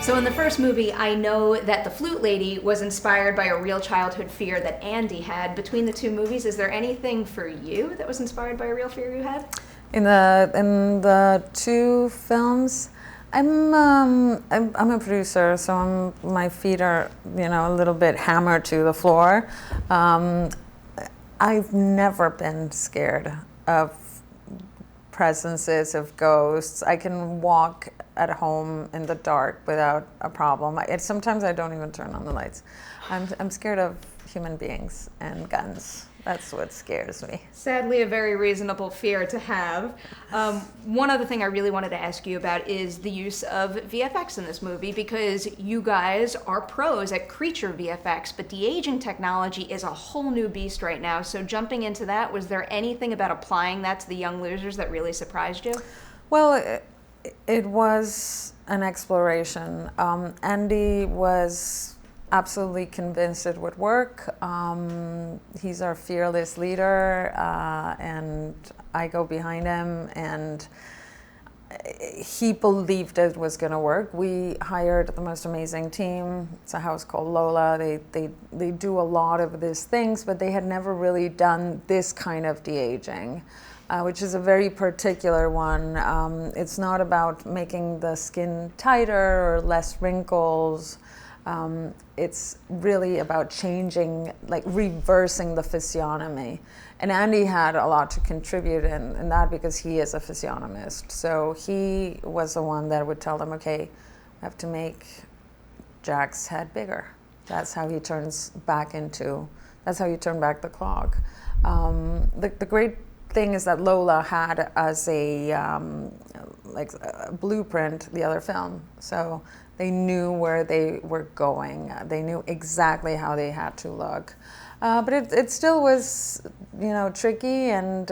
So in the first movie, I know that the flute lady was inspired by a real childhood fear that Andy had. Between the two movies, is there anything for you that was inspired by a real fear you had? In the two films, I'm a producer, so my feet are a little bit hammered to the floor. I've never been scared of presences, of ghosts. I can walk at home in the dark without a problem. Sometimes I don't even turn on the lights. I'm scared of human beings and guns. That's what scares me. Sadly, a very reasonable fear to have. One other thing I really wanted to ask you about is the use of VFX in this movie, because you guys are pros at creature VFX, but de-aging technology is a whole new beast right now. So jumping into that, was there anything about applying that to the young losers that really surprised you? Well, it was an exploration. Andy was absolutely convinced it would work. He's our fearless leader, and I go behind him, and he believed it was going to work. We hired the most amazing team. It's a house called Lola. They do a lot of these things, but they had never really done this kind of de-aging, which is a very particular one. It's not about making the skin tighter or less wrinkles. It's really about changing, like reversing the physiognomy. And Andy had a lot to contribute in that because he is a physiognomist. So he was the one that would tell them, okay, we have to make Jack's head bigger. That's how he turns back that's how you turn back the clock. The great thing is that Lola had as a blueprint the other film. So they knew where they were going. They knew exactly how they had to look. But it still was, tricky, and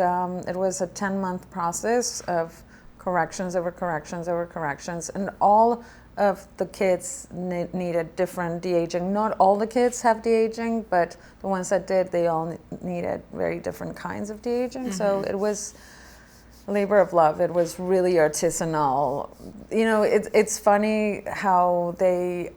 it was a 10-month process of corrections over corrections over corrections. And all of the kids needed different de-aging. Not all the kids have de-aging, but the ones that did, they all needed very different kinds of de-aging. Mm-hmm. So it was labor of love. It was really artisanal. It's funny how they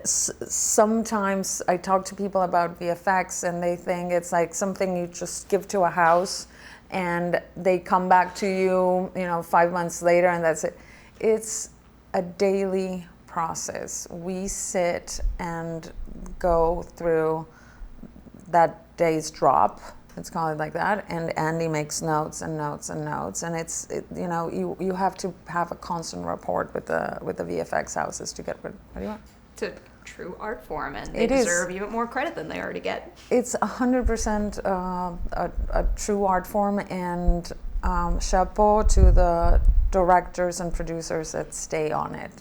sometimes I talk to people about VFX and they think it's like something you just give to a house and they come back to you 5 months later and that's it. It's a daily process. We sit and go through that day's drop. It's called like that, and Andy makes notes and notes and notes, and you have to have a constant rapport with the VFX houses to get what do you want? It's a true art form, and they deserve even more credit than they already get. It's 100% a true art form, and chapeau to the directors and producers that stay on it,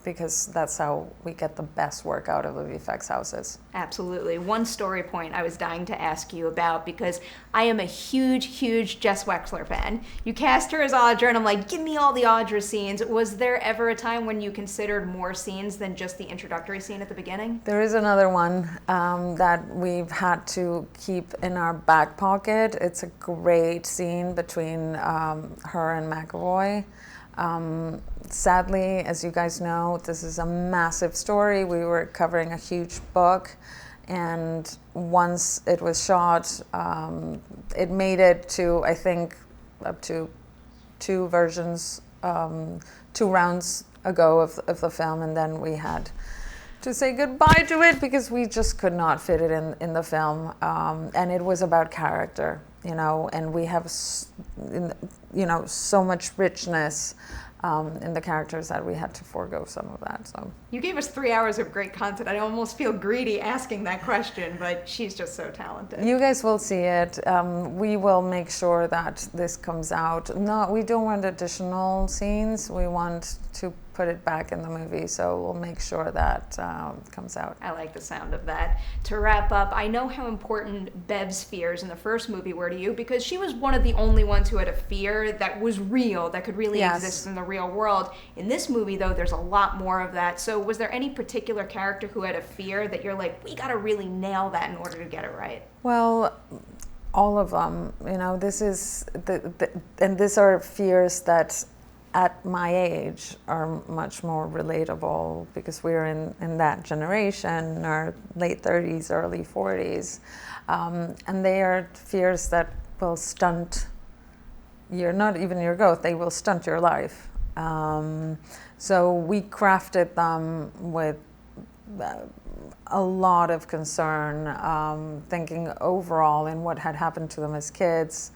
because that's how we get the best work out of the VFX houses. Absolutely. One story point I was dying to ask you about, because I am a huge Jess Wexler fan. You cast her as Audra, and I'm like, give me all the Audra scenes. Was there ever a time when you considered more scenes than just the introductory scene at the beginning? There is another one that we've had to keep in our back pocket. It's a great scene between her and McAvoy. Sadly, as you guys know, this is a massive story. We were covering a huge book, and once it was shot, it made it to, I think, up to two versions, 2 rounds ago of the film, and then we had to say goodbye to it because we just could not fit it in the film, and it was about character. And we have, so much richness in the characters that we had to forego some of that. So you gave us 3 hours of great content. I almost feel greedy asking that question, but she's just so talented. You guys will see it. We will make sure that this comes out. No, we don't want additional scenes. We want to put it back in the movie, so we'll make sure that comes out. I like the sound of that. To wrap up, I know how important Bev's fears in the first movie were to you, because she was one of the only ones who had a fear that was real, that could really exist in the real world. In this movie, though, there's a lot more of that. So was there any particular character who had a fear that you're like, we gotta really nail that in order to get it right? Well, all of them. This is and these are fears that at my age are much more relatable because we're in that generation, our late 30s, early 40s. And they are fears that will stunt not even your growth, they will stunt your life. So we crafted them with a lot of concern, thinking overall in what had happened to them as kids.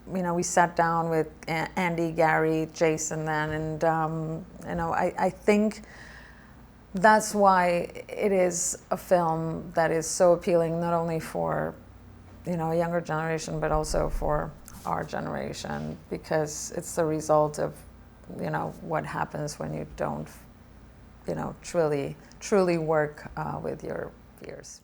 We sat down with Andy, Gary, Jason then, and I think that's why it is a film that is so appealing, not only for a younger generation, but also for our generation, because it's the result of what happens when you don't truly work with your fears.